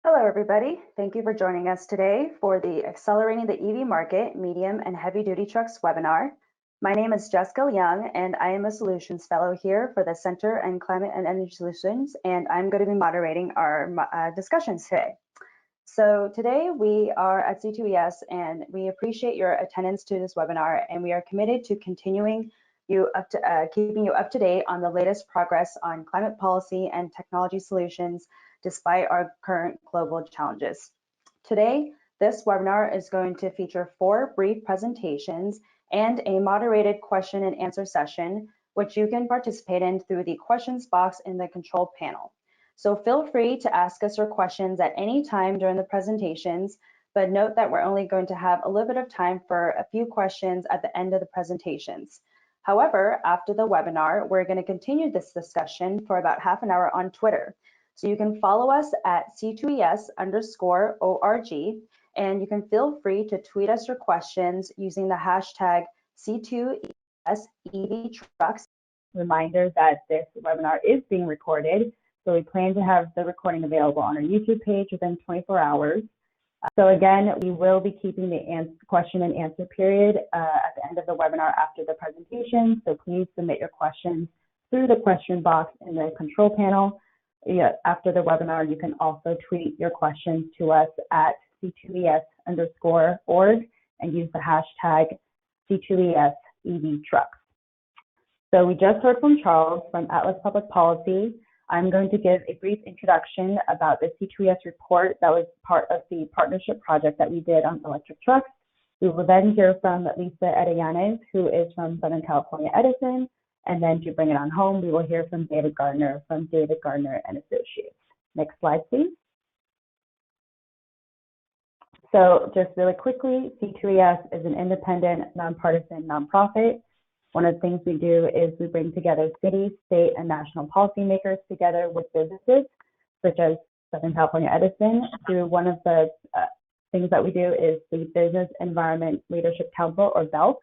Hello, everybody. Thank you for joining us today for the Accelerating the EV Market, Medium and Heavy Duty Trucks webinar. My name is Jessica Young, and I am a Solutions Fellow here for the Center on Climate and Energy Solutions, and I'm going to be moderating our discussions today. So today we are at C2ES, and we appreciate your attendance to this webinar, and we are committed to continuing keeping you up to date on the latest progress on climate policy and technology solutions despite our current global challenges. Today, this webinar is going to feature 4 brief presentations and a moderated question and answer session, which you can participate in through the questions box in the control panel. So feel free to ask us your questions at any time during the presentations, but note that we're only going to have a little bit of time for a few questions at the end of the presentations. However, after the webinar, we're going to continue this discussion for about half an hour on Twitter. So you can follow us at C2ES_ORG, and you can feel free to tweet us your questions using the hashtag C2ESEVTrucks. Reminder that this webinar is being recorded, so we plan to have the recording available on our YouTube page within 24 hours. So again, we will be keeping the question and answer period at the end of the webinar after the presentation, so please submit your questions through the question box in the control panel. After the webinar, you can also tweet your questions to us at C2ES_org and use the hashtag C2ESEVTrucks. So we just heard from Charles from Atlas Public Policy. I'm going to give a brief introduction about the C2ES report that was part of the partnership project that we did on electric trucks. We will then hear from Lisa Edellanes, who is from Southern California Edison. And then to bring it on home, we will hear from David Gardner from David Gardner and Associates. Next slide, please. So just really quickly, C2ES is an independent, nonpartisan nonprofit. One of the things we do is we bring together city, state, and national policymakers together with businesses, such as Southern California Edison. Through one of the things that we do is the Business Environment Leadership Council, or BELC.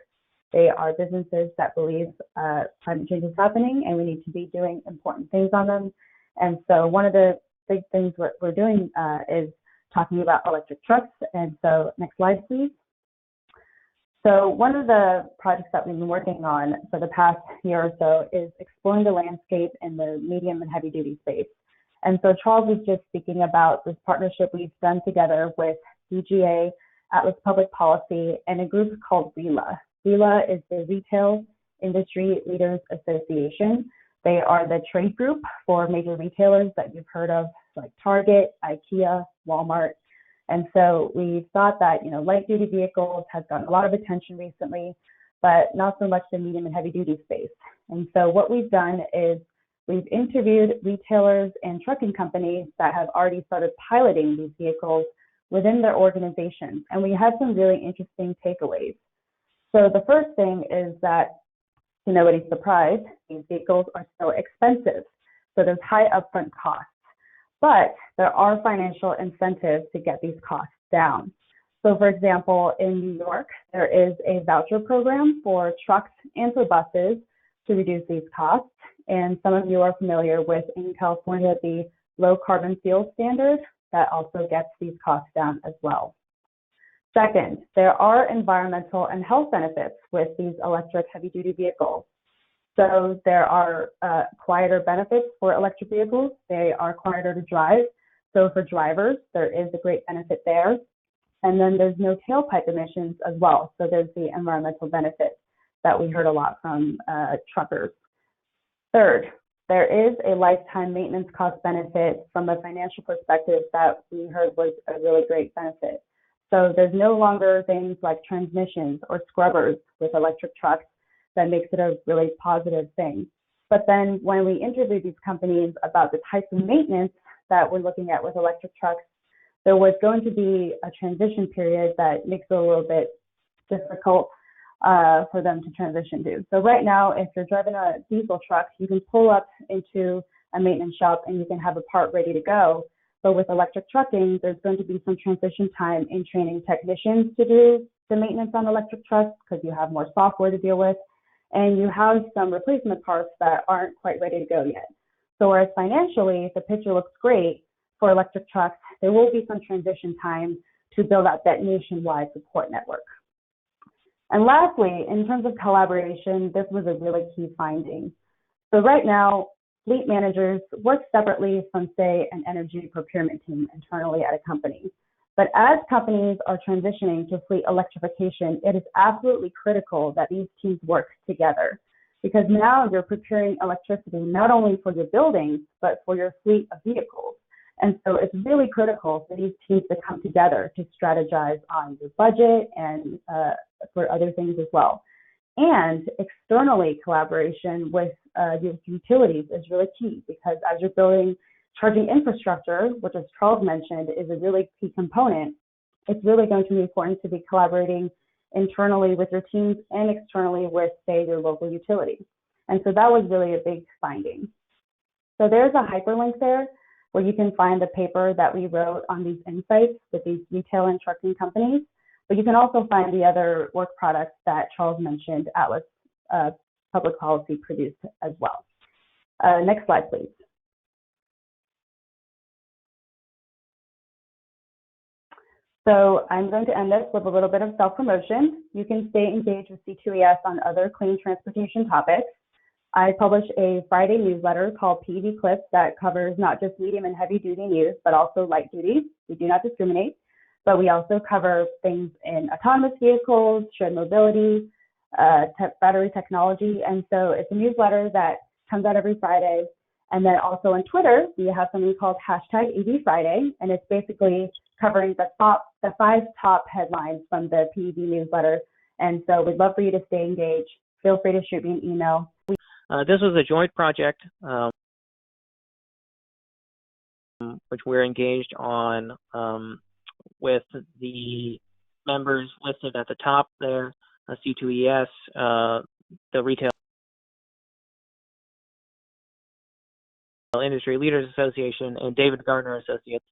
They are businesses that believe climate change is happening and we need to be doing important things on them. And so one of the big things we're doing is talking about electric trucks. And so next slide, please. So one of the projects that we've been working on for the past year or so is exploring the landscape in the medium and heavy duty space. And so Charles was just speaking about this partnership we've done together with DGA, Atlas Public Policy, and a group called RELA. RELA is the Retail Industry Leaders Association. They are the trade group for major retailers that you've heard of, like Target, IKEA, Walmart. And so we thought that, light duty vehicles has gotten a lot of attention recently, but not so much the medium and heavy duty space. And so what we've done is we've interviewed retailers and trucking companies that have already started piloting these vehicles within their organizations. And we had some really interesting takeaways. So the first thing is that, to nobody's surprise, these vehicles are so expensive. So there's high upfront costs, but there are financial incentives to get these costs down. So for example, in New York, there is a voucher program for trucks and for buses to reduce these costs. And some of you are familiar with, in California, the low carbon fuel standard that also gets these costs down as well. Second, there are environmental and health benefits with these electric heavy-duty vehicles. So there are quieter benefits for electric vehicles. They are quieter to drive. So for drivers, there is a great benefit there. And then there's no tailpipe emissions as well. So there's the environmental benefit that we heard a lot from truckers. Third, there is a lifetime maintenance cost benefit from a financial perspective that we heard was a really great benefit. So there's no longer things like transmissions or scrubbers with electric trucks. That makes it a really positive thing. But then when we interview these companies about the types of maintenance that we're looking at with electric trucks, there was going to be a transition period that makes it a little bit difficult for them to transition to. So right now, if you're driving a diesel truck, you can pull up into a maintenance shop and you can have a part ready to go. But with electric trucking, there's going to be some transition time in training technicians to do the maintenance on electric trucks because you have more software to deal with, and you have some replacement parts that aren't quite ready to go yet. So whereas financially, the picture looks great for electric trucks, there will be some transition time to build out that nationwide support network. And lastly, in terms of collaboration, this was a really key finding. So right now, fleet managers work separately from, say, an energy procurement team internally at a company. But as companies are transitioning to fleet electrification, it is absolutely critical that these teams work together, because now you're procuring electricity not only for your buildings, but for your fleet of vehicles. And so it's really critical for these teams to come together to strategize on your budget and for other things as well. And externally, collaboration with your utilities is really key, because as you're building charging infrastructure, which as Charles mentioned is a really key component, it's really going to be important to be collaborating internally with your teams and externally with, say, your local utility. And so that was really a big finding. So there's a hyperlink there where you can find the paper that we wrote on these insights with these retail and trucking companies. But you can also find the other work products that Charles mentioned Atlas Public Policy produced as well. Next slide, please. So I'm going to end this with a little bit of self-promotion. You can stay engaged with C2ES on other clean transportation topics. I publish a Friday newsletter called PEV Clips that covers not just medium and heavy duty news, but also light duty. We do not discriminate, but we also cover things in autonomous vehicles, shared mobility, battery technology. And so it's a newsletter that comes out every Friday. And then also on Twitter, we have something called #EV Friday, and it's basically covering the 5 top headlines from the PEV newsletter. And so we'd love for you to stay engaged. Feel free to shoot me an email. This was a joint project which we're engaged on with the members listed at the top there, C2ES, the Retail Industry Leaders Association, and David Gardner Associates,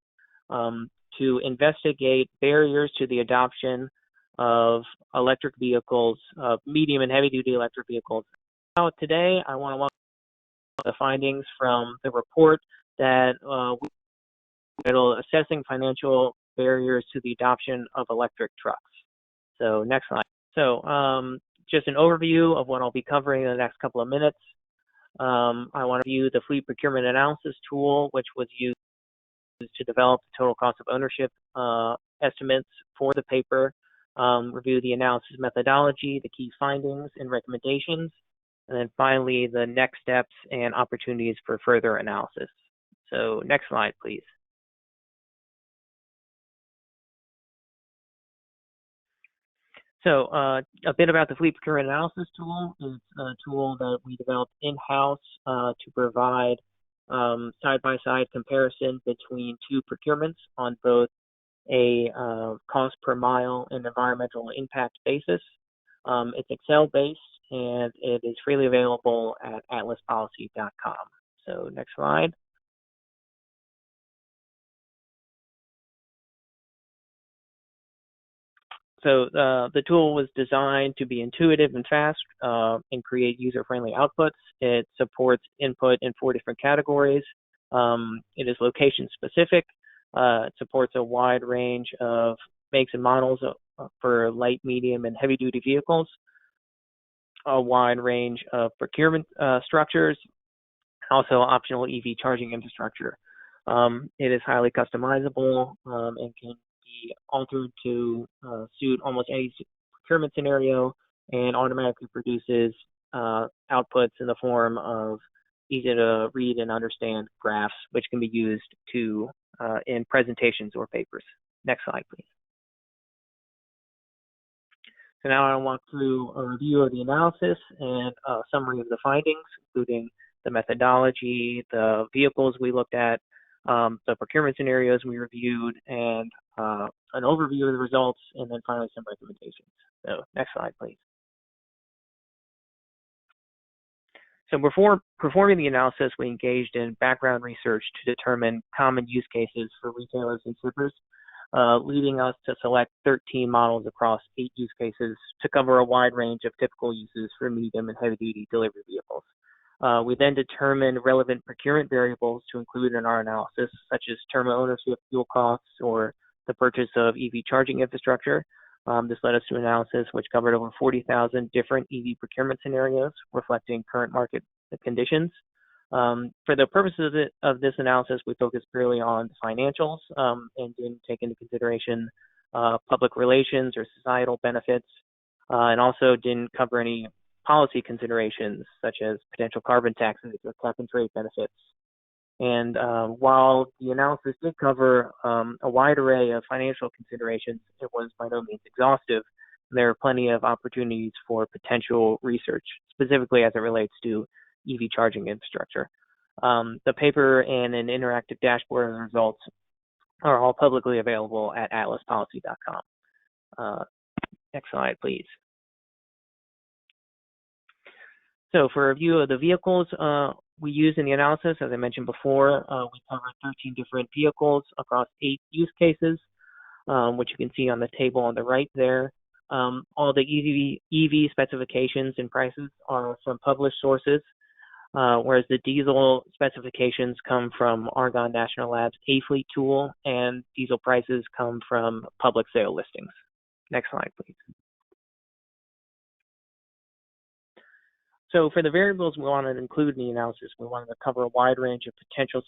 to investigate barriers to the adoption of electric vehicles, medium and heavy-duty electric vehicles. Now, today, I want to walk through the findings from the report that we titled Assessing Financial Barriers to the Adoption of Electric Trucks. So, next slide. So, just an overview of what I'll be covering in the next couple of minutes. I want to review the fleet procurement analysis tool, which was used to develop the total cost of ownership estimates for the paper, review the analysis methodology, the key findings and recommendations, and then finally the next steps and opportunities for further analysis. So next slide, please. So a bit about the fleet procurement analysis tool. It's a tool that we developed in-house to provide side-by-side comparison between 2 procurements on both a cost per mile and environmental impact basis. It's Excel-based, and it is freely available at atlaspolicy.com. So next slide. So the tool was designed to be intuitive and fast and create user-friendly outputs. It supports input in 4 different categories. It is location-specific. It supports a wide range of makes and models for light, medium, and heavy-duty vehicles, a wide range of procurement structures, also optional EV charging infrastructure. It is highly customizable and can be altered to suit almost any procurement scenario, and automatically produces outputs in the form of easy to read and understand graphs, which can be used to in presentations or papers. Next slide, please. So now I walk through a review of the analysis and a summary of the findings, including the methodology, the vehicles we looked at, the procurement scenarios we reviewed, and an overview of the results, and then finally some recommendations. So next slide, please. So before performing the analysis, we engaged in background research to determine common use cases for retailers and shippers, leading us to select 13 models across 8 use cases to cover a wide range of typical uses for medium and heavy-duty delivery vehicles. We then determined relevant procurement variables to include in our analysis, such as term of ownership, fuel costs, or the purchase of EV charging infrastructure. This led us to an analysis which covered over 40,000 different EV procurement scenarios reflecting current market conditions. For the purposes of this analysis, we focused purely on the financials and didn't take into consideration public relations or societal benefits, and also didn't cover any policy considerations such as potential carbon taxes or cap and trade benefits. And while the analysis did cover a wide array of financial considerations, it was by no means exhaustive. There are plenty of opportunities for potential research, specifically as it relates to EV charging infrastructure. The paper and an interactive dashboard of the results are all publicly available at atlaspolicy.com. Next slide, please. So for a view of the vehicles we used in the analysis, as I mentioned before, we covered 13 different vehicles across 8 use cases, which you can see on the table on the right there. All the EV specifications and prices are from published sources, whereas the diesel specifications come from Argonne National Labs A-Fleet tool, and diesel prices come from public sale listings. Next slide, please. So for the variables we wanted to include in the analysis, we wanted to cover a wide range of potential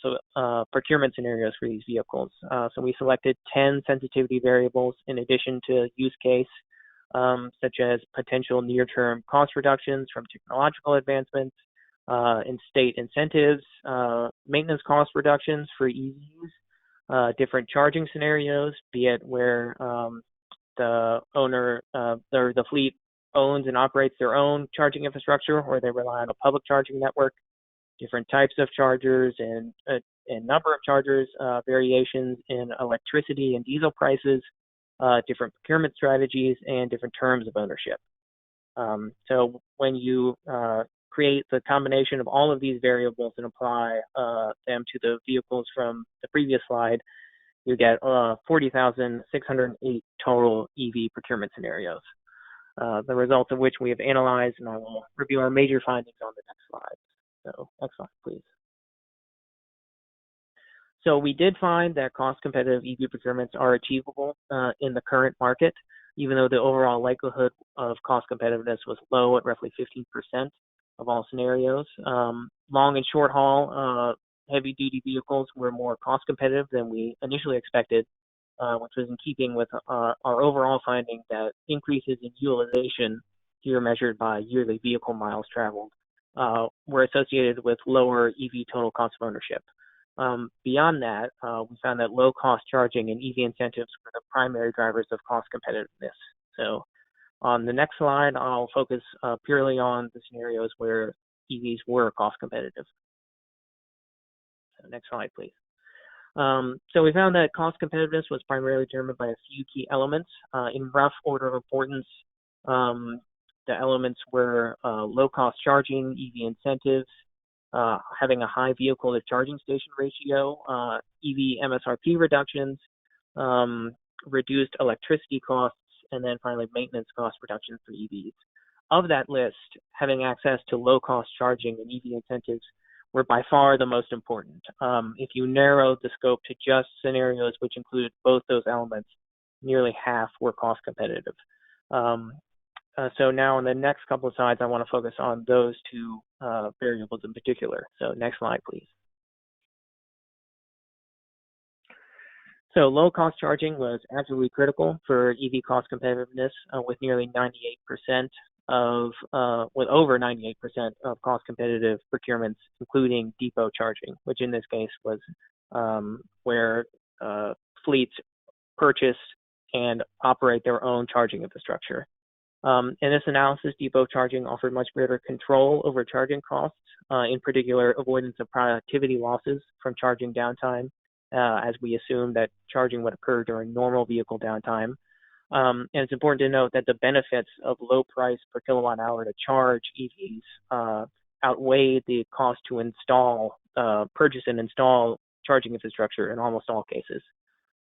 procurement scenarios for these vehicles. So we selected 10 sensitivity variables in addition to use case, such as potential near-term cost reductions from technological advancements, in state incentives, maintenance cost reductions for EVs, different charging scenarios, be it where the owner or the fleet owns and operates their own charging infrastructure, or they rely on a public charging network, different types of chargers and number of chargers, variations in electricity and diesel prices, different procurement strategies, and different terms of ownership. So when you create the combination of all of these variables and apply them to the vehicles from the previous slide, you get 40,608 total EV procurement scenarios. The results of which we have analyzed, and I will review our major findings on the next slide. So next slide, please. So we did find that cost-competitive EV procurements are achievable in the current market, even though the overall likelihood of cost competitiveness was low at roughly 15% of all scenarios. Long and short haul heavy-duty vehicles were more cost competitive than we initially expected, which was in keeping with our overall finding that increases in utilization, here measured by yearly vehicle miles traveled, were associated with lower EV total cost of ownership. Beyond that, we found that low-cost charging and EV incentives were the primary drivers of cost competitiveness. So on the next slide, I'll focus purely on the scenarios where EVs were cost competitive. So next slide, please. So we found that cost competitiveness was primarily determined by a few key elements. In rough order of importance, the elements were low-cost charging, EV incentives, having a high vehicle to charging station ratio, EV MSRP reductions, reduced electricity costs, and then finally maintenance cost reductions for EVs. Of that list, having access to low-cost charging and EV incentives were by far the most important. If you narrowed the scope to just scenarios which included both those elements, nearly half were cost competitive. So now in the next couple of slides, I want to focus on those two variables in particular. So next slide, please. So low-cost charging was absolutely critical for EV cost competitiveness, with nearly 98% with over 98% of cost competitive procurements, including depot charging, which in this case was where fleets purchase and operate their own charging infrastructure. In this analysis, depot charging offered much greater control over charging costs, in particular avoidance of productivity losses from charging downtime, as we assumed that charging would occur during normal vehicle downtime. And it's important to note that the benefits of low price per kilowatt hour to charge EVs outweighed the cost to install, purchase and install charging infrastructure in almost all cases.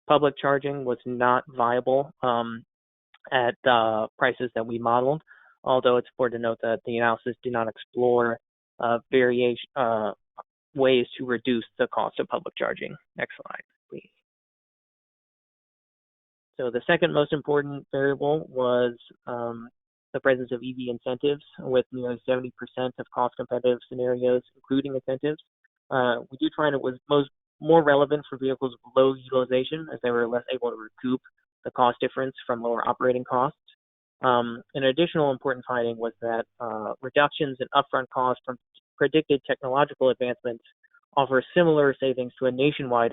Public charging was not viable at the prices that we modeled, although it's important to note that the analysis did not explore ways to reduce the cost of public charging. Next slide, please. So the second most important variable was the presence of EV incentives, with nearly 70% of cost-competitive scenarios including incentives. We do find it was more relevant for vehicles with low utilization, as they were less able to recoup the cost difference from lower operating costs. An additional important finding was that reductions in upfront costs from predicted technological advancements offer similar savings to a nationwide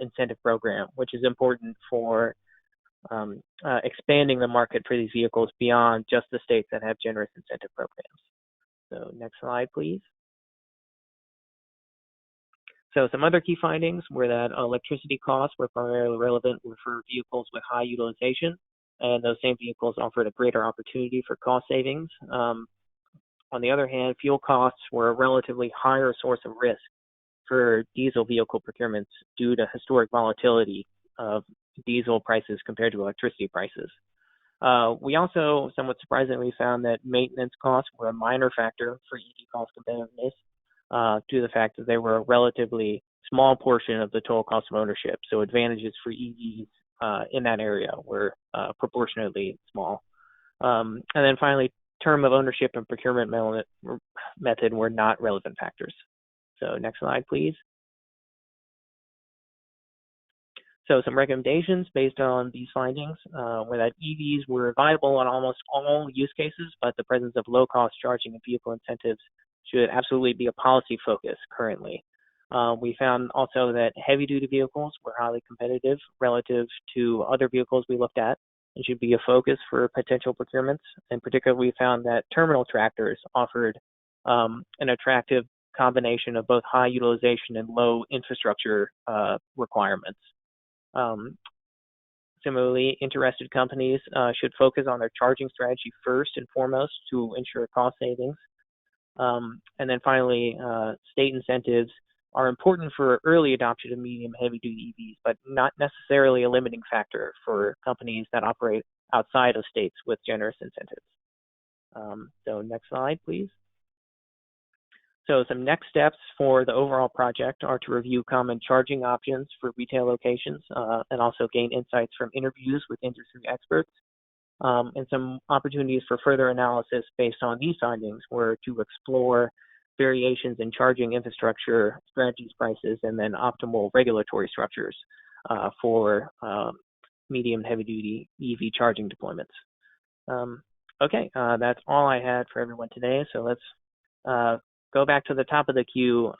incentive program, which is important for expanding the market for these vehicles beyond just the states that have generous incentive programs. So next slide, please. So some other key findings were that electricity costs were primarily relevant for vehicles with high utilization, and those same vehicles offered a greater opportunity for cost savings. On the other hand, fuel costs were a relatively higher source of risk for diesel vehicle procurements due to historic volatility of diesel prices compared to electricity prices. We also, somewhat surprisingly, found that maintenance costs were a minor factor for EV cost competitiveness due to the fact that they were a relatively small portion of the total cost of ownership. So advantages for EVs in that area were proportionately small. And then finally, term of ownership and procurement method were not relevant factors. So next slide, please. So some recommendations based on these findings were that EVs were viable on almost all use cases, but the presence of low-cost charging and vehicle incentives should absolutely be a policy focus currently. We found also that heavy-duty vehicles were highly competitive relative to other vehicles we looked at and should be a focus for potential procurements. In particular, we found that terminal tractors offered an attractive combination of both high utilization and low infrastructure requirements. Similarly, interested companies should focus on their charging strategy first and foremost to ensure cost savings. And then finally, state incentives are important for early adoption of medium heavy-duty EVs, but not necessarily a limiting factor for companies that operate outside of states with generous incentives. So next slide, please. So some next steps for the overall project are to review common charging options for retail locations and also gain insights from interviews with industry experts. And some opportunities for further analysis based on these findings were to explore variations in charging infrastructure, strategies, prices, and then optimal regulatory structures for medium and heavy-duty EV charging deployments. Okay, that's all I had for everyone today. So let's go back to the top of the queue.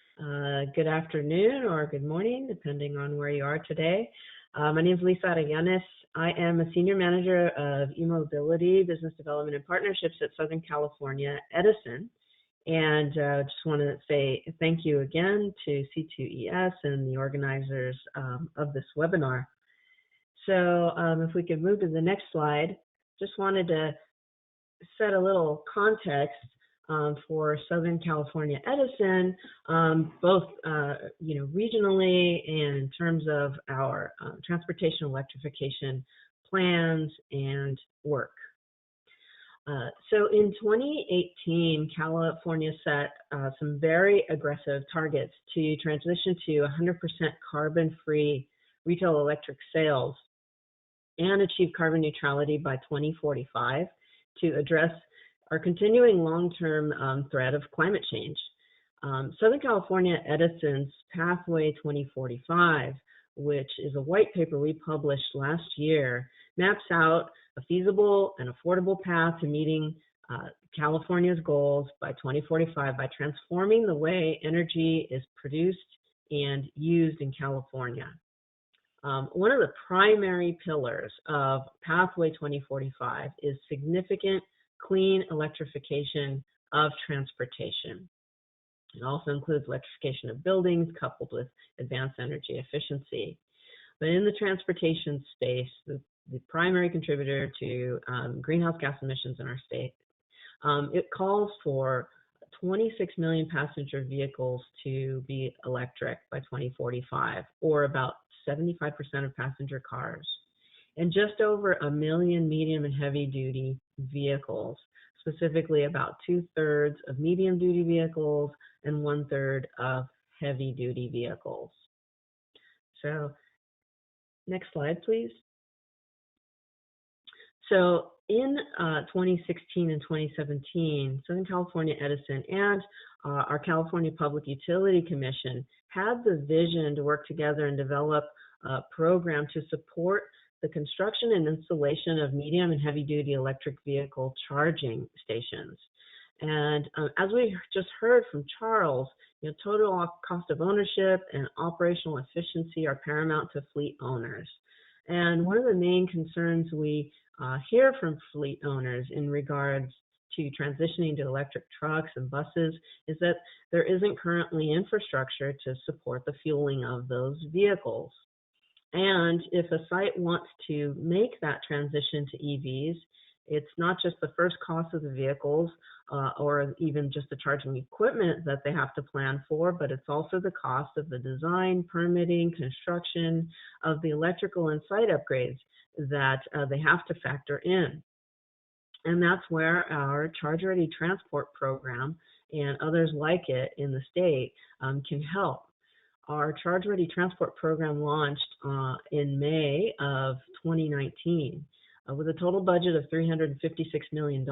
Good afternoon or good morning, depending on where you are today. My name is Lisa Arellanes. I am a Senior Manager of E-Mobility, Business Development and Partnerships at Southern California Edison. And just want to say thank you again to C2ES and the organizers of this webinar. So if we could move to the next slide, just wanted to set a little context for Southern California Edison, both regionally and in terms of our transportation electrification plans and work. So in 2018, California set some very aggressive targets to transition to 100% carbon-free retail electric sales and achieve carbon neutrality by 2045 to address our continuing long-term threat of climate change. Southern California Edison's Pathway 2045, which is a white paper we published last year, maps out a feasible and affordable path to meeting California's goals by 2045 by transforming the way energy is produced and used in California. One of the primary pillars of Pathway 2045 is significant clean electrification of transportation. It also includes electrification of buildings coupled with advanced energy efficiency. But in the transportation space, the primary contributor to greenhouse gas emissions in our state, it calls for 26 million passenger vehicles to be electric by 2045, or about 75% of passenger cars, and just over 1 million medium and heavy duty vehicles, specifically about 2/3 of medium-duty vehicles and 1/3 of heavy-duty vehicles. So next slide, please. So in 2016 and 2017, Southern California Edison and our California Public Utility Commission had the vision to work together and develop a program to support the construction and installation of medium and heavy-duty electric vehicle charging stations. And as we just heard from Charles, total cost of ownership and operational efficiency are paramount to fleet owners. And one of the main concerns we hear from fleet owners in regards to transitioning to electric trucks and buses is that there isn't currently infrastructure to support the fueling of those vehicles. And if a site wants to make that transition to EVs, it's not just the first cost of the vehicles or even just the charging equipment that they have to plan for, but it's also the cost of the design, permitting, construction of the electrical and site upgrades that they have to factor in. And that's where our Charge Ready Transport program and others like it in the state can help. Our Charge Ready Transport program launched in May of 2019. With a total budget of $356 million,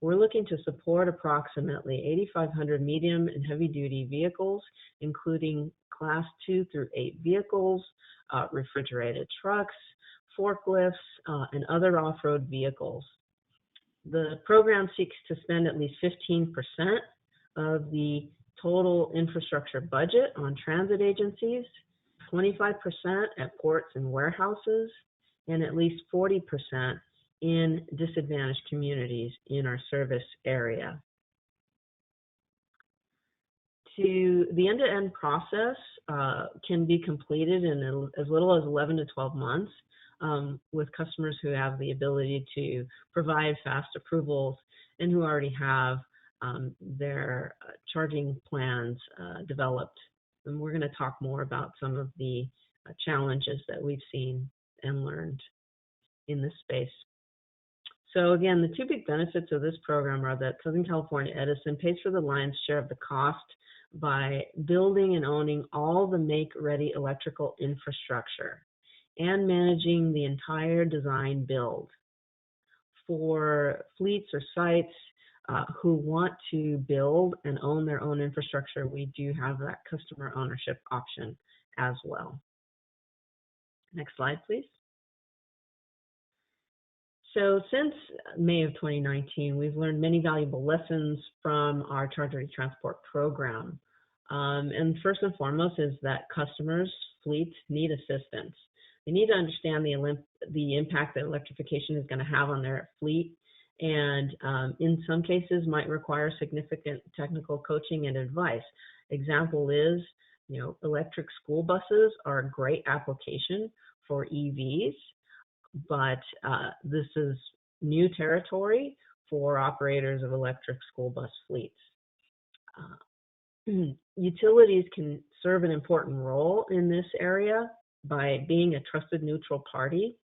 we're looking to support approximately 8,500 medium and heavy-duty vehicles, including Class 2 through 8 vehicles, refrigerated trucks, forklifts, and other off-road vehicles. The program seeks to spend at least 15% of the total infrastructure budget on transit agencies, 25% at ports and warehouses, and at least 40% in disadvantaged communities in our service area. The end-to-end process can be completed in as little as 11 to 12 months with customers who have the ability to provide fast approvals and who already have their charging plans developed. And we're going to talk more about some of the challenges that we've seen and learned in this space. So again, the two big benefits of this program are that Southern California Edison pays for the lion's share of the cost by building and owning all the make-ready electrical infrastructure and managing the entire design build. For fleets or sites who want to build and own their own infrastructure, we do have that customer ownership option as well. Next slide, please. So since May of 2019, we've learned many valuable lessons from our Charge Ready Transport program. And first and foremost is that customers, fleets need assistance. They need to understand the impact that electrification is going to have on their fleet, and in some cases might require significant technical coaching and advice. Example is, electric school buses are a great application for EVs, but this is new territory for operators of electric school bus fleets. Utilities can serve an important role in this area by being a trusted neutral party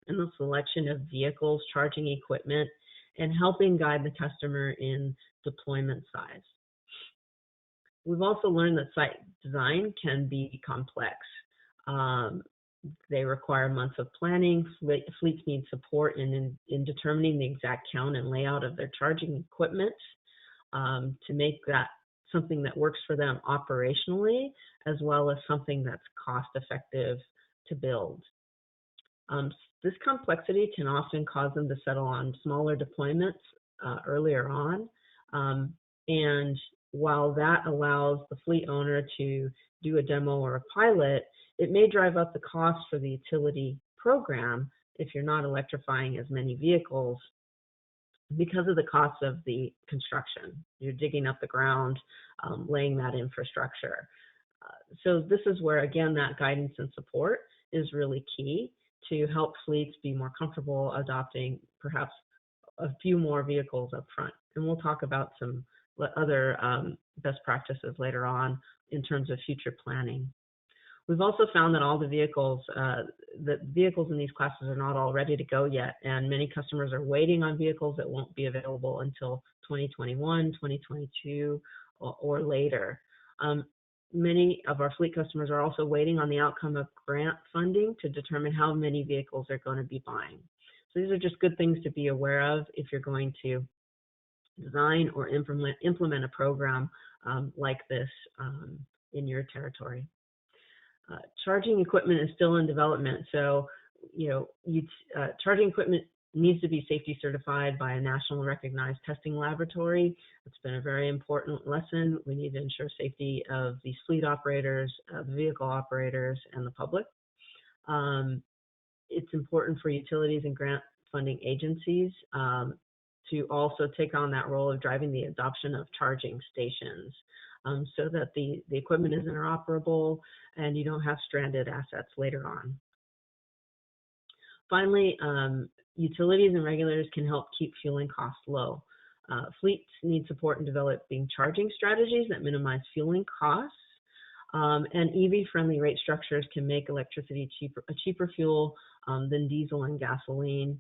in the selection of vehicles, charging equipment, and helping guide the customer in deployment size. We've also learned that site design can be complex. They require months of planning. Fleets need support in determining the exact count and layout of their charging equipment to make that something that works for them operationally, as well as something that's cost effective to build. This complexity can often cause them to settle on smaller deployments earlier on. And while that allows the fleet owner to do a demo or a pilot, it may drive up the cost for the utility program if you're not electrifying as many vehicles because of the cost of the construction. You're digging up the ground, laying that infrastructure. So this is where, again, that guidance and support is really key to help fleets be more comfortable adopting perhaps a few more vehicles up front. And we'll talk about some other best practices later on in terms of future planning. We've also found that all the vehicles in these classes are not all ready to go yet, and many customers are waiting on vehicles that won't be available until 2021, 2022, or later. Many of our fleet customers are also waiting on the outcome of grant funding to determine how many vehicles they're going to be buying. So these are just good things to be aware of if you're going to design or implement a program like this in your territory. Charging equipment is still in development, so charging equipment needs to be safety certified by a national recognized testing laboratory. It's been a very important lesson. We need to ensure safety of these fleet operators, the vehicle operators, and the public. It's important for utilities and grant funding agencies to also take on that role of driving the adoption of charging stations so that the equipment is interoperable and you don't have stranded assets later on. Finally, utilities and regulators can help keep fueling costs low. Fleets need support in developing charging strategies that minimize fueling costs, and EV-friendly rate structures can make electricity a cheaper fuel than diesel and gasoline.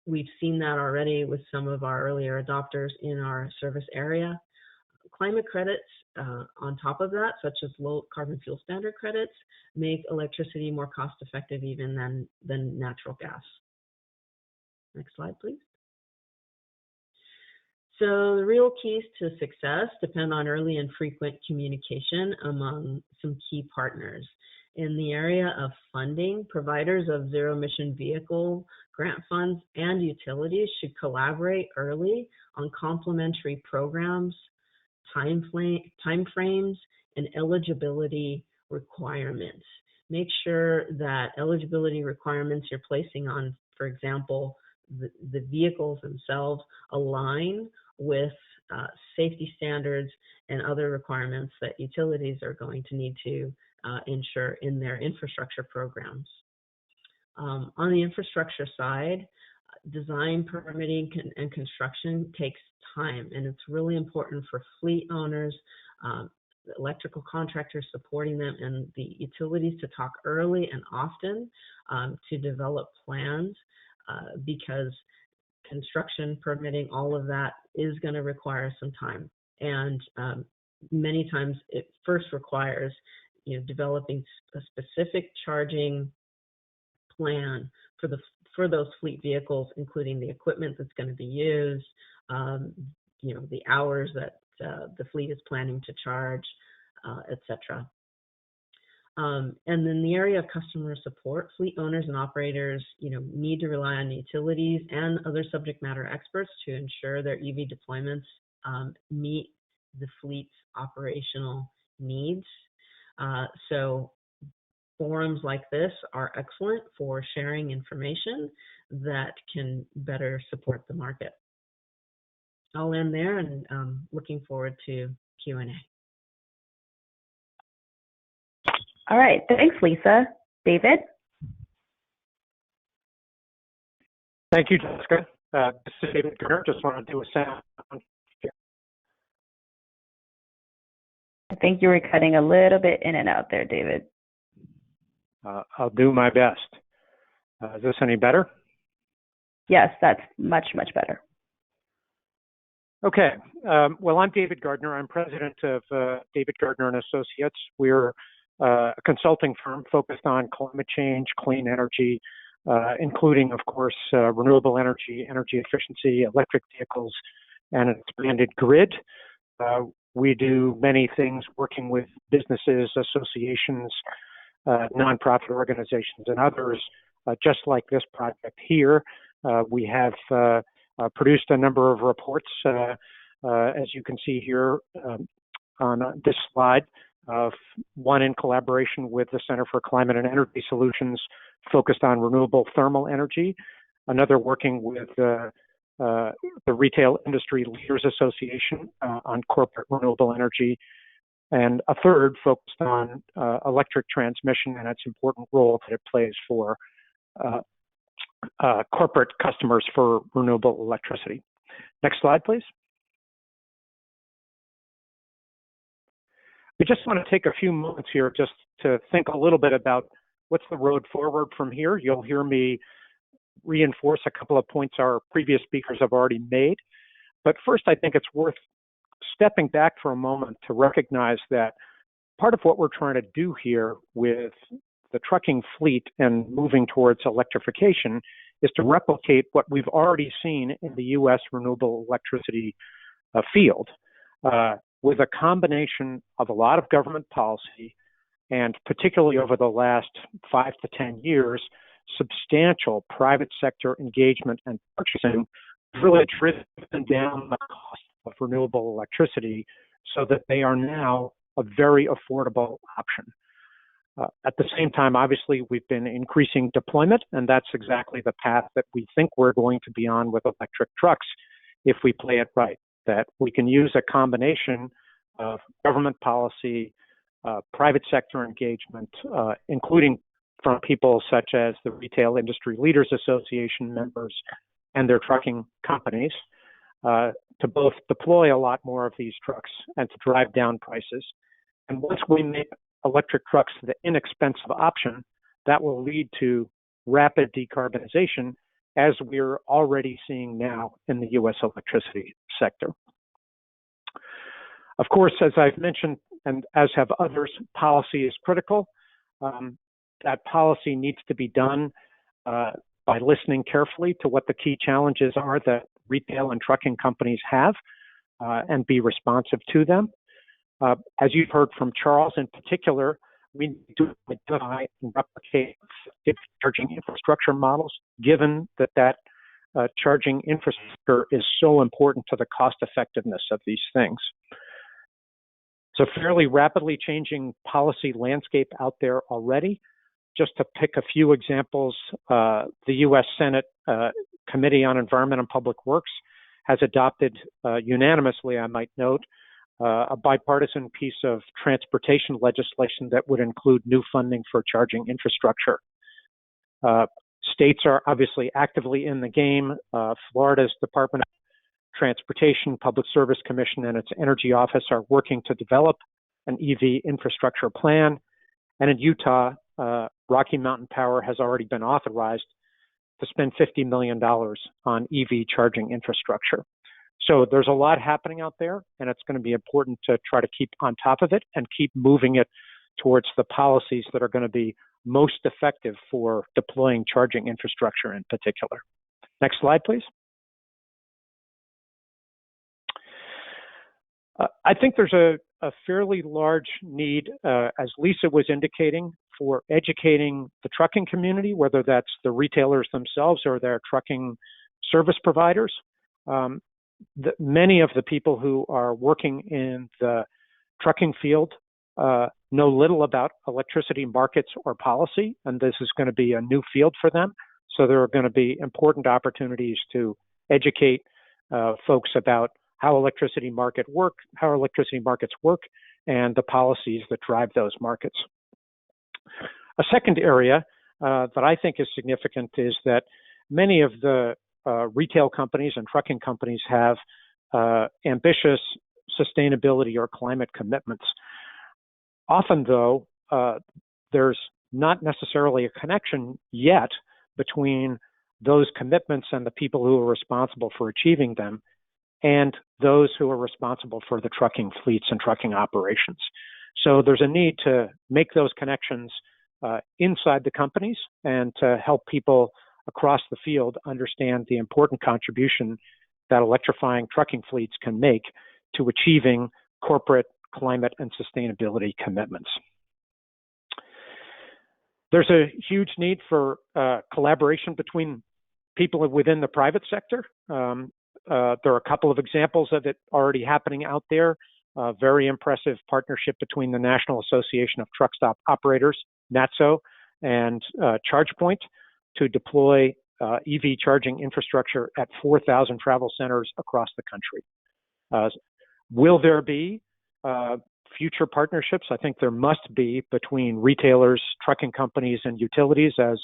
We've seen that already with some of our earlier adopters in our service area. Climate credits on top of that, such as low carbon fuel standard credits, make electricity more cost effective even than natural gas. Next slide, please. So the real keys to success depend on early and frequent communication among some key partners. In the area of funding, providers of zero-emission vehicle grant funds and utilities should collaborate early on complementary programs, time frames, and eligibility requirements. Make sure that eligibility requirements you're placing on, for example, the vehicles themselves align with safety standards and other requirements that utilities are going to need to ensure in their infrastructure programs. On the infrastructure side, design, permitting, and construction takes time, and it's really important for fleet owners, electrical contractors supporting them, and the utilities to talk early and often to develop plans because construction, permitting, all of that is going to require some time. And many times it first requires developing a specific charging plan for those fleet vehicles, including the equipment that's going to be used, the hours that the fleet is planning to charge, etc. And in the area of customer support, fleet owners and operators, need to rely on utilities and other subject matter experts to ensure their EV deployments meet the fleet's operational needs. So forums like this are excellent for sharing information that can better support the market. I'll end there, and looking forward to Q&A. All right, thanks, Lisa. David? Thank you, Jessica. This is David Gardner. Just want to do a sound here. I think you were cutting a little bit in and out there, David. I'll do my best. Is this any better? Yes, that's much, much better. Okay. Well, I'm David Gardner. I'm president of David Gardner and Associates. We're a consulting firm focused on climate change, clean energy, including, of course, renewable energy, energy efficiency, electric vehicles, and an expanded grid. We do many things working with businesses, associations, nonprofit organizations, and others, just like this project here. We have produced a number of reports, as you can see here on this slide, one in collaboration with the Center for Climate and Energy Solutions focused on renewable thermal energy, another working with the Retail Industry Leaders Association on corporate renewable energy, and a third focused on electric transmission and its important role that it plays for corporate customers for renewable electricity. Next slide, please. We just want to take a few moments here just to think a little bit about what's the road forward from here. You'll hear me reinforce a couple of points our previous speakers have already made. But first, I think it's worth stepping back for a moment to recognize that part of what we're trying to do here with the trucking fleet and moving towards electrification is to replicate what we've already seen in the U.S. renewable electricity field with a combination of a lot of government policy and particularly over the last 5 to 10 years, substantial private sector engagement and purchasing really driven down the cost of renewable electricity so that they are now a very affordable option. At the same time, obviously, we've been increasing deployment, and that's exactly the path that we think we're going to be on with electric trucks if we play it right, that we can use a combination of government policy, private sector engagement, including from people such as the Retail Industry Leaders Association members and their trucking companies, to both deploy a lot more of these trucks and to drive down prices. And once we make electric trucks the inexpensive option, that will lead to rapid decarbonization, as we're already seeing now in the U.S. electricity sector. Of course, as I've mentioned, and as have others, policy is critical. That policy needs to be done by listening carefully to what the key challenges are that retail and trucking companies have and be responsive to them. As you've heard from Charles in particular, we need to identify and replicate charging infrastructure models, given that charging infrastructure is so important to the cost effectiveness of these things. It's a fairly rapidly changing policy landscape out there already. Just to pick a few examples, the U.S. Senate Committee on Environment and Public Works has adopted unanimously, I might note, a bipartisan piece of transportation legislation that would include new funding for charging infrastructure. States are obviously actively in the game. Florida's Department of Transportation, Public Service Commission, and its Energy Office are working to develop an EV infrastructure plan. And in Utah, Rocky Mountain Power has already been authorized to spend $50 million on EV charging infrastructure. So there's a lot happening out there, and it's going to be important to try to keep on top of it and keep moving it towards the policies that are going to be most effective for deploying charging infrastructure in particular. Next slide, please. I think there's a fairly large need, as Lisa was indicating, for educating the trucking community, whether that's the retailers themselves or their trucking service providers. Many of the people who are working in the trucking field know little about electricity markets or policy, and this is going to be a new field for them. So there are going to be important opportunities to educate folks about how electricity markets work, and the policies that drive those markets. A second area that I think is significant is that many of the retail companies and trucking companies have ambitious sustainability or climate commitments. Often, though, there's not necessarily a connection yet between those commitments and the people who are responsible for achieving them and those who are responsible for the trucking fleets and trucking operations. So there's a need to make those connections inside the companies and to help people across the field understand the important contribution that electrifying trucking fleets can make to achieving corporate climate and sustainability commitments. There's a huge need for collaboration between people within the private sector. There are a couple of examples of it already happening out there. A very impressive partnership between the National Association of Truck Stop Operators, NATSO, and ChargePoint to deploy EV charging infrastructure at 4,000 travel centers across the country. Will there be future partnerships? I think there must be between retailers, trucking companies, and utilities, as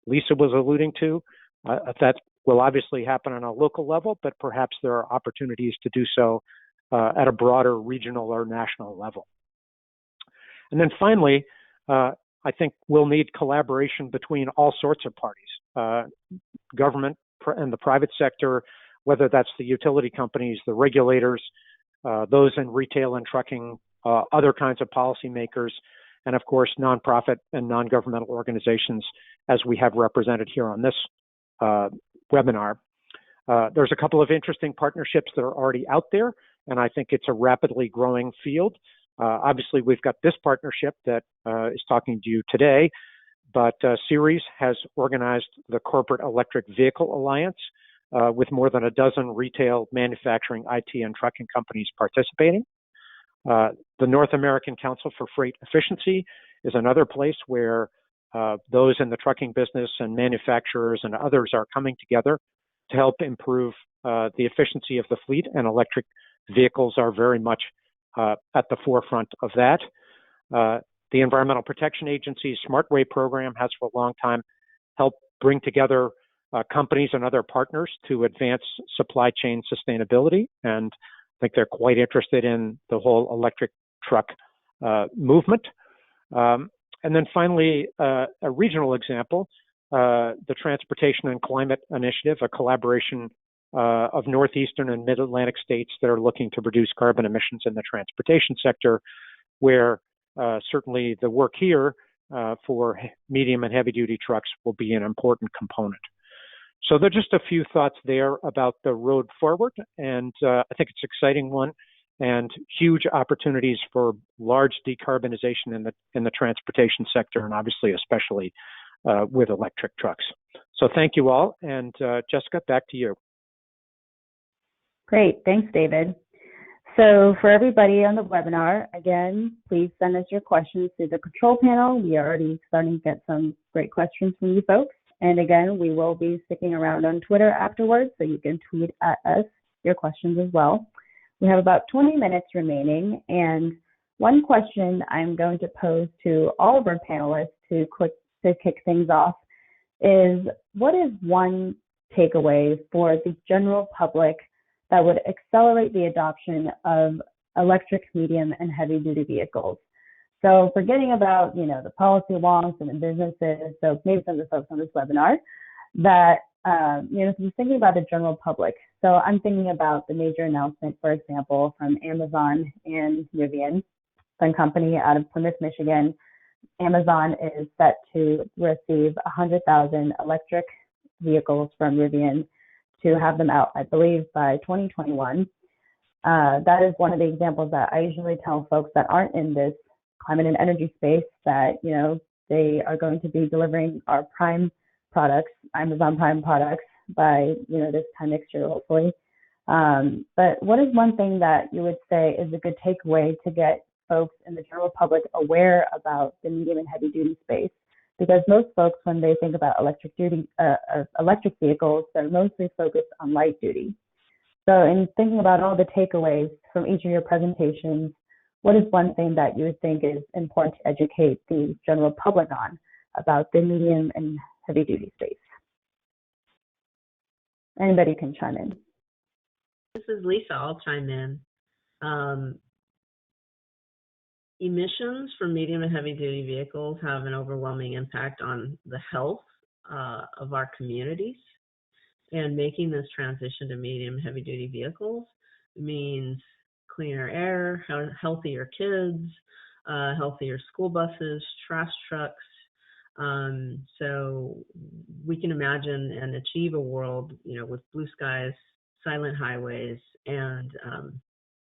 Lisa was alluding to. That will obviously happen on a local level, but perhaps there are opportunities to do so at a broader regional or national level. And then finally, I think we'll need collaboration between all sorts of parties, government and the private sector, whether that's the utility companies, the regulators, those in retail and trucking, other kinds of policymakers, and of course, nonprofit and non-governmental organizations, as we have represented here on this webinar. There's a couple of interesting partnerships that are already out there, and I think it's a rapidly growing field. Obviously, we've got this partnership that is talking to you today, but Ceres has organized the Corporate Electric Vehicle Alliance with more than a dozen retail, manufacturing, IT, and trucking companies participating. The North American Council for Freight Efficiency is another place where those in the trucking business and manufacturers and others are coming together to help improve the efficiency of the fleet, and electric vehicles are very much at the forefront of that. The Environmental Protection Agency's SmartWay program has for a long time helped bring together companies and other partners to advance supply chain sustainability, and I think they're quite interested in the whole electric truck movement. And then finally, a regional example, the Transportation and Climate Initiative, a collaboration of northeastern and mid-Atlantic states that are looking to reduce carbon emissions in the transportation sector, where certainly the work here for medium and heavy-duty trucks will be an important component. So there are just a few thoughts there about the road forward, and I think it's an exciting one, and huge opportunities for large decarbonization in the transportation sector, and obviously especially with electric trucks. So thank you all, and Jessica, back to you. Great, thanks, David. So for everybody on the webinar, again, please send us your questions through the control panel. We are already starting to get some great questions from you folks. And again, we will be sticking around on Twitter afterwards, so you can tweet at us your questions as well. We have about 20 minutes remaining, and one question I'm going to pose to all of our panelists to kick things off is, what is one takeaway for the general public that would accelerate the adoption of electric, medium, and heavy-duty vehicles? So forgetting about, the policy wonks and the businesses, so maybe some of the folks on this webinar, that, just thinking about the general public. So I'm thinking about the major announcement, for example, from Amazon and Rivian, a company out of Plymouth, Michigan. Amazon is set to receive 100,000 electric vehicles from Rivian to have them out, I believe, by 2021. That is one of the examples that I usually tell folks that aren't in this climate and energy space that, they are going to be delivering our Prime products, Amazon Prime products, by, this time next year, hopefully. But what is one thing that you would say is a good takeaway to get folks in the general public aware about the medium and heavy duty space? Because most folks, when they think about electric vehicles, they're mostly focused on light duty. So in thinking about all the takeaways from each of your presentations, what is one thing that you would think is important to educate the general public on about the medium and heavy duty space? Anybody can chime in. This is Lisa, I'll chime in. Emissions from medium and heavy duty vehicles have an overwhelming impact on the health of our communities, and making this transition to medium and heavy duty vehicles means cleaner air, healthier kids, healthier school buses, trash trucks. So we can imagine and achieve a world, with blue skies, silent highways, and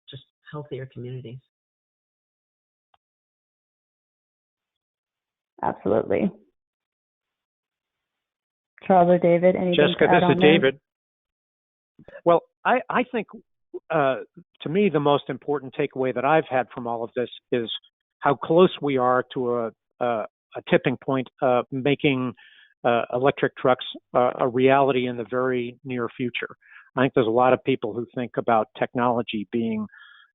just healthier communities. Absolutely. Charles or David, anything Jessica, to add on this is there? David. Well, I think to me the most important takeaway that I've had from all of this is how close we are to a tipping point of making electric trucks a reality in the very near future. I think there's a lot of people who think about technology being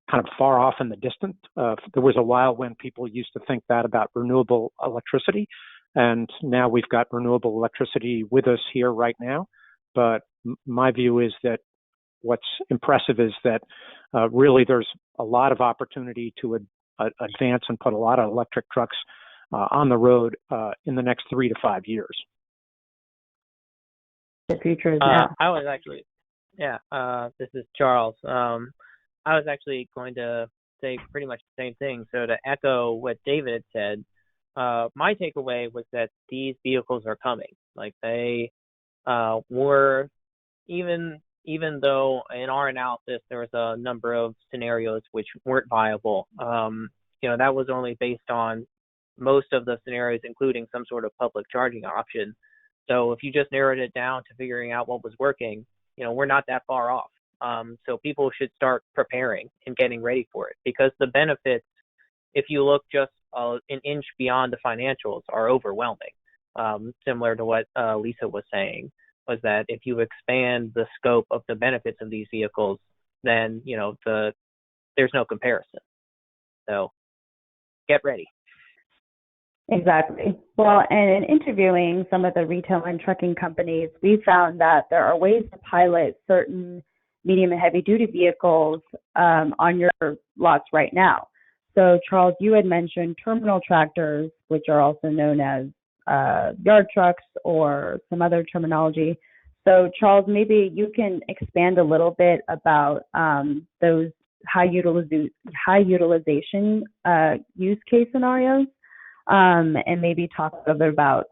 kind of far off in the distance. There was a while when people used to think that about renewable electricity, and now we've got renewable electricity with us here right now. But my view is that what's impressive is that really there's a lot of opportunity to advance and put a lot of electric trucks on the road in the next 3 to 5 years. The future is now. I was actually, this is Charles. I was actually going to say pretty much the same thing. So to echo what David had said, my takeaway was that these vehicles are coming. Like they were, even though in our analysis there was a number of scenarios which weren't viable, that was only based on most of the scenarios, including some sort of public charging option. So if you just narrowed it down to figuring out what was working, we're not that far off. So people should start preparing and getting ready for it, because the benefits, if you look just an inch beyond the financials, are overwhelming. Similar to what Lisa was saying, was that if you expand the scope of the benefits of these vehicles, then there's no comparison. So get ready. Exactly. Well, and in interviewing some of the retail and trucking companies, we found that there are ways to pilot certain medium and heavy duty vehicles on your lots right now. So Charles, you had mentioned terminal tractors, which are also known as yard trucks or some other terminology. So Charles, maybe you can expand a little bit about those high utilization use case scenarios, and maybe talk a little bit about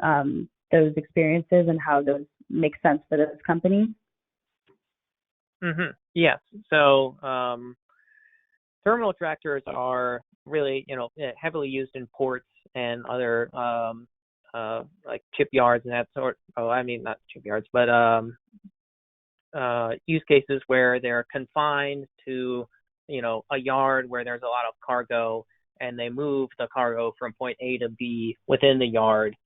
those experiences and how those make sense for those companies. Mm-hmm. Yes. So terminal tractors are really, heavily used in ports and other like shipyards and that sort. Oh, I mean, not shipyards, but use cases where they're confined to, a yard where there's a lot of cargo, and they move the cargo from point A to B within the yard.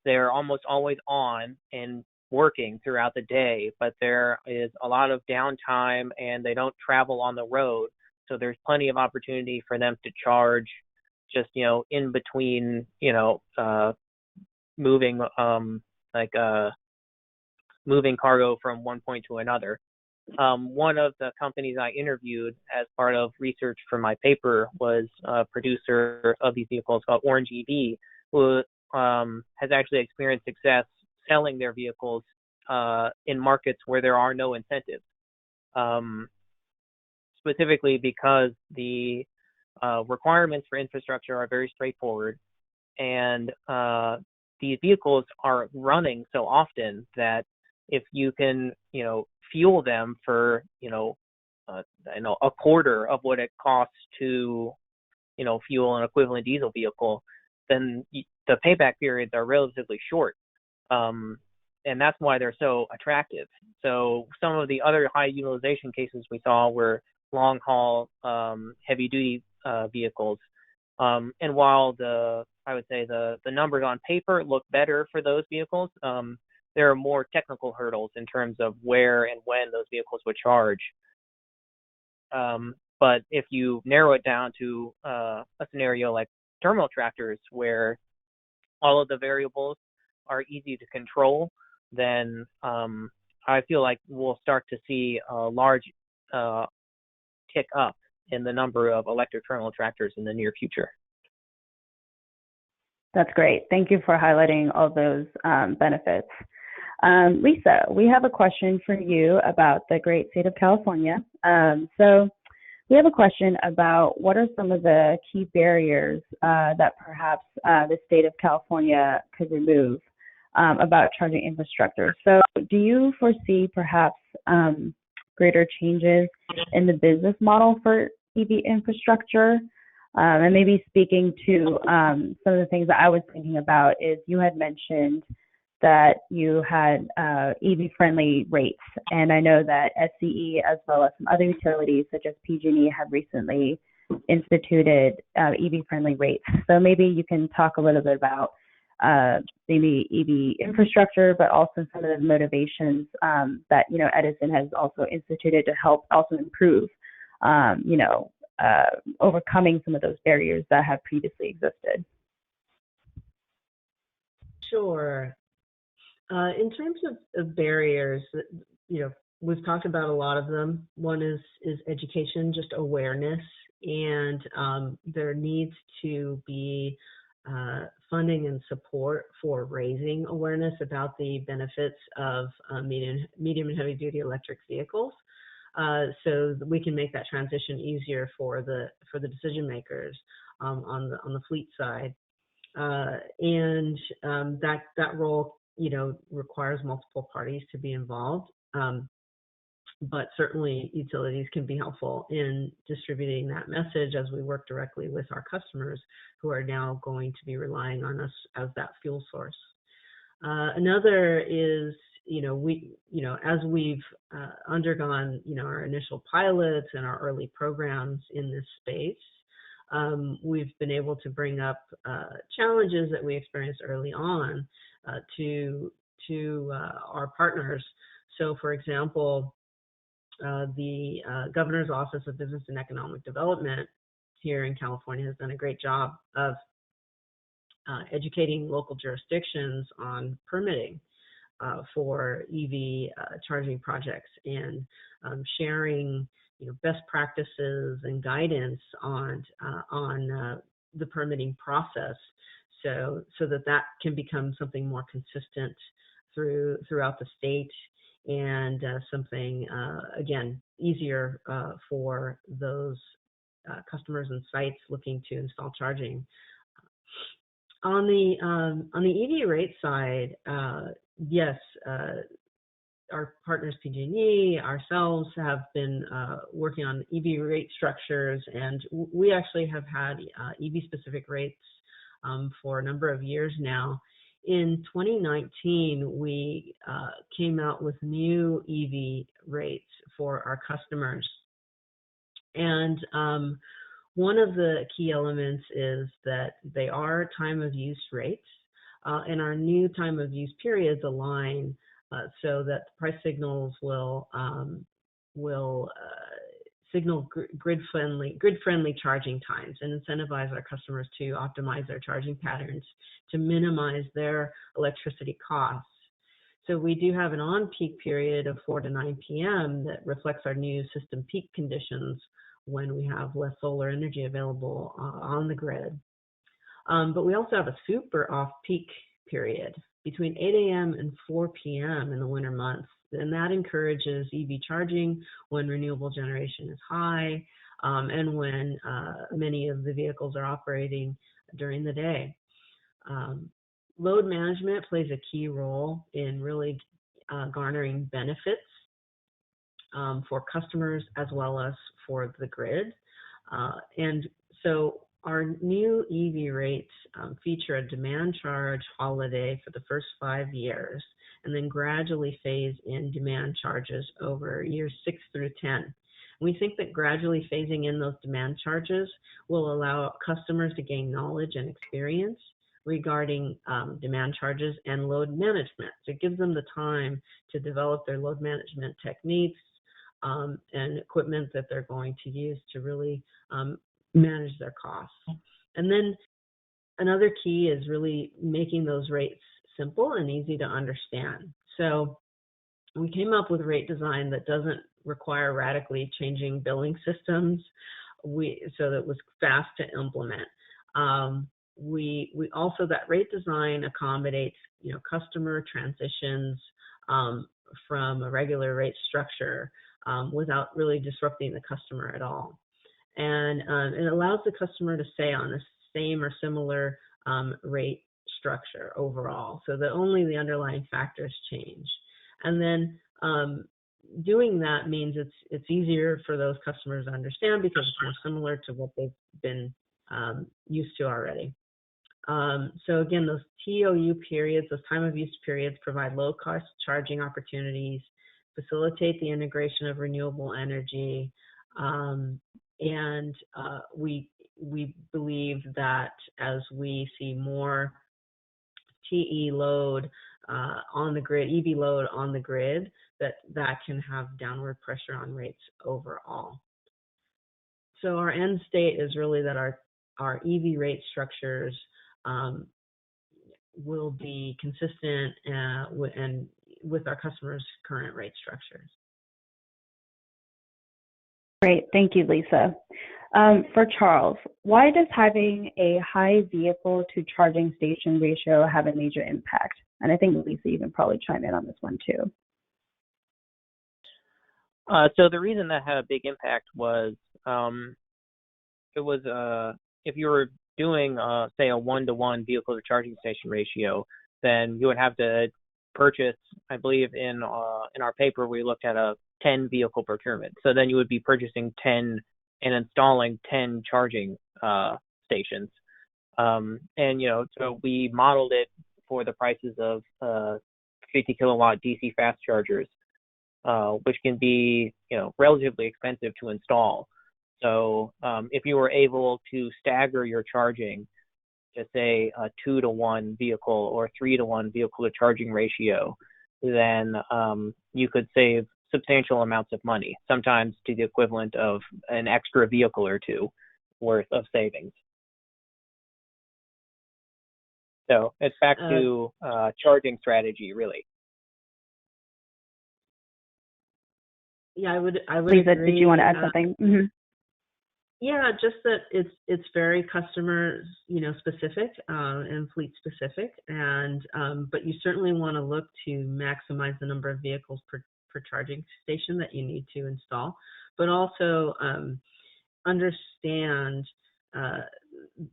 They're almost always on and working throughout the day, but there is a lot of downtime and they don't travel on the road. So there's plenty of opportunity for them to charge just, in between, moving, moving cargo from one point to another. One of the companies I interviewed as part of research for my paper was a producer of these vehicles called Orange EV, who has actually experienced success selling their vehicles in markets where there are no incentives, specifically because the requirements for infrastructure are very straightforward, and these vehicles are running so often that if you can, fuel them for, a quarter of what it costs to, fuel an equivalent diesel vehicle, then the payback periods are relatively short. And that's why they're so attractive. So some of the other high utilization cases we saw were long haul, heavy duty vehicles. And while I would say the numbers on paper look better for those vehicles, there are more technical hurdles in terms of where and when those vehicles would charge. But if you narrow it down to a scenario like terminal tractors, where all of the variables are easy to control, then I feel like we'll start to see a large tick up in the number of electric terminal tractors in the near future. That's great. Thank you for highlighting all those benefits. Lisa, we have a question for you about the great state of California. So we have a question about what are some of the key barriers that perhaps the state of California could remove about charging infrastructure. So do you foresee perhaps greater changes in the business model for EV infrastructure? And maybe speaking to some of the things that I was thinking about is you had mentioned that you had EV-friendly rates. And I know that SCE, as well as some other utilities such as PG&E, have recently instituted EV-friendly rates. So maybe you can talk a little bit about maybe EV infrastructure, but also some of the motivations that, Edison has also instituted to help also improve, overcoming some of those barriers that have previously existed. Sure. In terms of barriers, we've talked about a lot of them. One is education, just awareness, and there needs to be funding and support for raising awareness about the benefits of medium and heavy duty electric vehicles, so that we can make that transition easier for the decision makers on the fleet side. And that role, requires multiple parties to be involved. But certainly utilities can be helpful in distributing that message as we work directly with our customers who are now going to be relying on us as that fuel source. Another is, as we've undergone, our initial pilots and our early programs in this space, we've been able to bring up challenges that we experienced early on to our partners. So, for example, the Governor's Office of Business and Economic Development here in California has done a great job of educating local jurisdictions on permitting for EV charging projects and sharing, best practices and guidance on the permitting process, so that can become something more consistent throughout the state, and something, again, easier for those customers and sites looking to install charging. On the EV rate side, yes, our partners PG&E, ourselves, have been working on EV rate structures, and we actually have had EV-specific rates for a number of years now. In 2019, we came out with new EV rates for our customers. And one of the key elements is that they are time of use rates, and our new time of use periods align so that the price signals will signal grid-friendly charging times and incentivize our customers to optimize their charging patterns to minimize their electricity costs. So we do have an on-peak period of 4 to 9 p.m. that reflects our new system peak conditions when we have less solar energy available on the grid. But we also have a super off-peak period between 8 a.m. and 4 p.m. in the winter months. And that encourages EV charging when renewable generation is high, and when many of the vehicles are operating during the day. Load management plays a key role in really garnering benefits for customers as well as for the grid. And so our new EV rates feature a demand charge holiday for the first 5 years, and then gradually phase in demand charges over years 6 through 10. We think that gradually phasing in those demand charges will allow customers to gain knowledge and experience regarding demand charges and load management. So it gives them the time to develop their load management techniques and equipment that they're going to use to really manage their costs. And then another key is really making those rates simple and easy to understand. So we came up with a rate design that doesn't require radically changing billing systems, so that it was fast to implement. We also, that rate design accommodates customer transitions from a regular rate structure without really disrupting the customer at all. And it allows the customer to stay on the same or similar rate structure overall, so that only the underlying factors change. And then doing that means it's easier for those customers to understand because it's more similar to what they've been used to already. So again, those TOU periods, those time of use periods, provide low-cost charging opportunities, facilitate the integration of renewable energy, and we believe that as we see more TE load on the grid, EV load on the grid, that can have downward pressure on rates overall. So our end state is really that our EV rate structures will be consistent and with our customers' current rate structures. Great, thank you, Lisa. For Charles, why does having a high vehicle to charging station ratio have a major impact? And I think Lisa, you can probably chime in on this one too. So the reason that had a big impact was if you were doing say a 1-to-1 vehicle to charging station ratio, then you would have to purchase, I believe in our paper we looked at a 10 vehicle procurement. So then you would be purchasing 10 and installing 10 charging stations. And so we modeled it for the prices of 50 kilowatt DC fast chargers, which can be relatively expensive to install. So if you were able to stagger your charging to say a 2-to-1 vehicle or 3-to-1 vehicle to charging ratio, then you could save substantial amounts of money, sometimes to the equivalent of an extra vehicle or two worth of savings. So it's back to charging strategy, really. Yeah, I would Lisa, agree. did you want to add something? Mm-hmm. Yeah, just that it's very customer specific and fleet specific, and but you certainly want to look to maximize the number of vehicles per charging station that you need to install, but also understand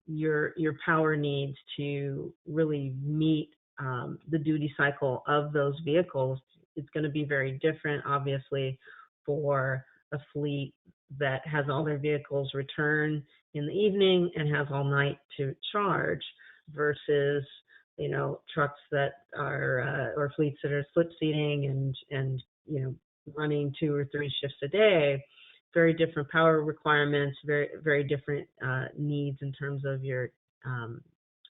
your power needs to really meet the duty cycle of those vehicles. It's going to be very different, obviously, for a fleet that has all their vehicles return in the evening and has all night to charge versus trucks that are or fleets that are split seating and running 2 or 3 shifts a day. Very different power requirements, very, very different needs in terms of your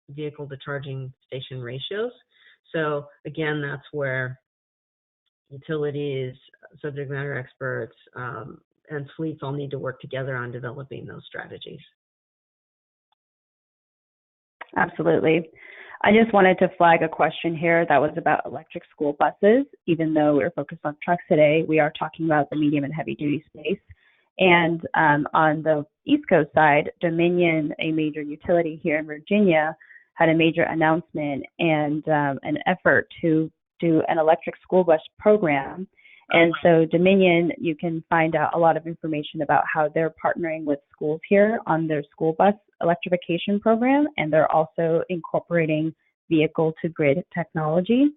vehicle to charging station ratios. So again, that's where utilities, subject matter experts, and fleets all need to work together on developing those strategies. Absolutely. I just wanted to flag a question here that was about electric school buses. Even though we're focused on trucks today, we are talking about the medium and heavy duty space. And on the East Coast side, Dominion, a major utility here in Virginia, had a major announcement and an effort to do an electric school bus program. And so Dominion, you can find out a lot of information about how they're partnering with schools here on their school bus electrification program, and they're also incorporating vehicle to grid technology.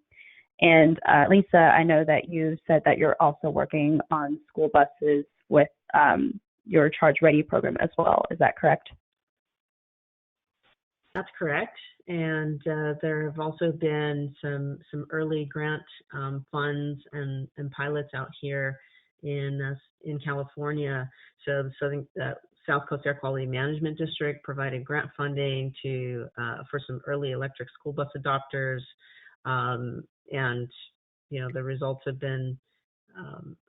And Lisa, I know that you said that you're also working on school buses with your Charge Ready program as well. Is that correct? That's correct. And there have also been some early grant funds and pilots out here in California. So the South Coast Air Quality Management District provided grant funding for some early electric school bus adopters, and the results have been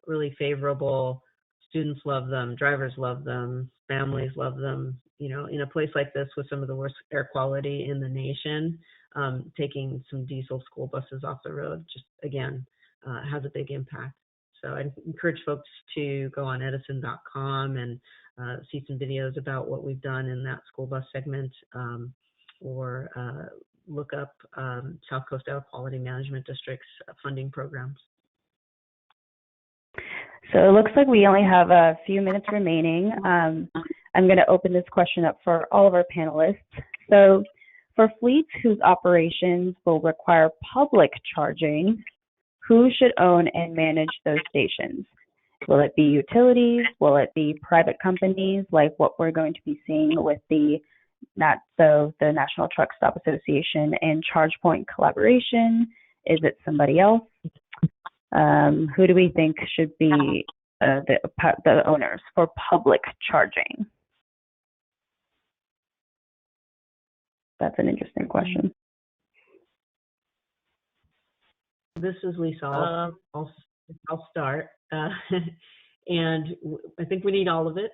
really favorable. Students love them, drivers love them, families love them. In a place like this with some of the worst air quality in the nation, taking some diesel school buses off the road just, again, has a big impact. So I encourage folks to go on edison.com and see some videos about what we've done in that school bus segment, or look up South Coast Air Quality Management District's funding programs. So it looks like we only have a few minutes remaining. I'm going to open this question up for all of our panelists. So for fleets whose operations will require public charging, who should own and manage those stations? Will it be utilities? Will it be private companies like what we're going to be seeing with the National Truck Stop Association and ChargePoint collaboration? Is it somebody else? Who do we think should be the owners for public charging? That's an interesting question. This is Lisa. I'll start. And I think we need all of it.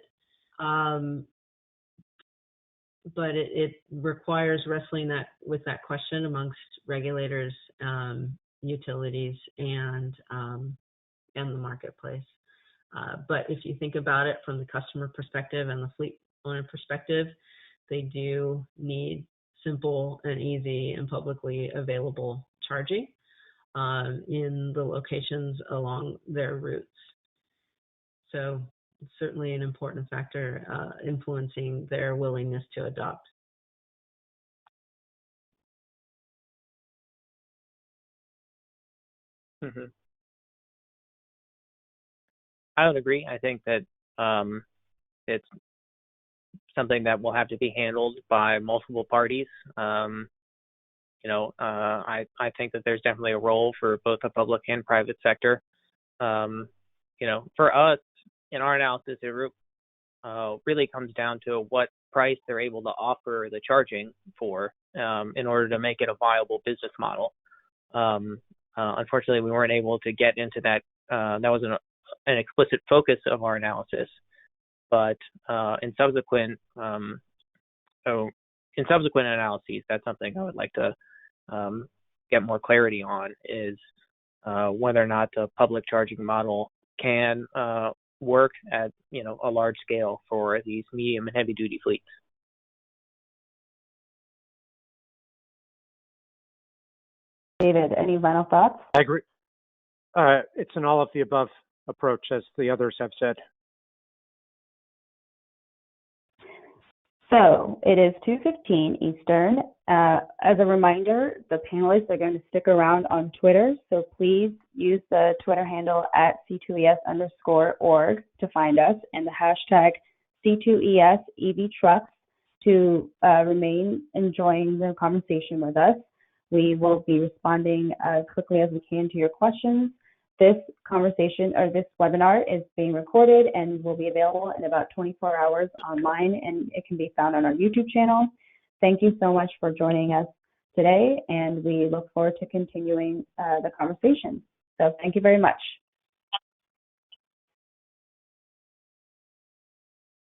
But it requires wrestling with that question amongst regulators, utilities, and the marketplace. But if you think about it from the customer perspective and the fleet owner perspective, they do need simple and easy and publicly available charging in the locations along their routes. So it's certainly an important factor influencing their willingness to adopt. Mm-hmm. I would agree. I think that it's something that will have to be handled by multiple parties. I think that there's definitely a role for both the public and private sector. For us, in our analysis, it really comes down to what price they're able to offer the charging for in order to make it a viable business model. Unfortunately, we weren't able to get into that. That was an explicit focus of our analysis. But in subsequent analyses, that's something I would like to get more clarity on, is whether or not the public charging model can work at a large scale for these medium and heavy duty fleets. David, any final thoughts? I agree. It's an all of the above approach, as the others have said. So it is 2:15 Eastern. As a reminder, the panelists are going to stick around on Twitter, so please use the Twitter handle at C2ES_org to find us, and the hashtag C2ES EV trucks to remain enjoying the conversation with us. We will be responding as quickly as we can to your questions. This conversation, or this webinar, is being recorded and will be available in about 24 hours online, and it can be found on our YouTube channel. Thank you so much for joining us today, and we look forward to continuing the conversation. So thank you very much.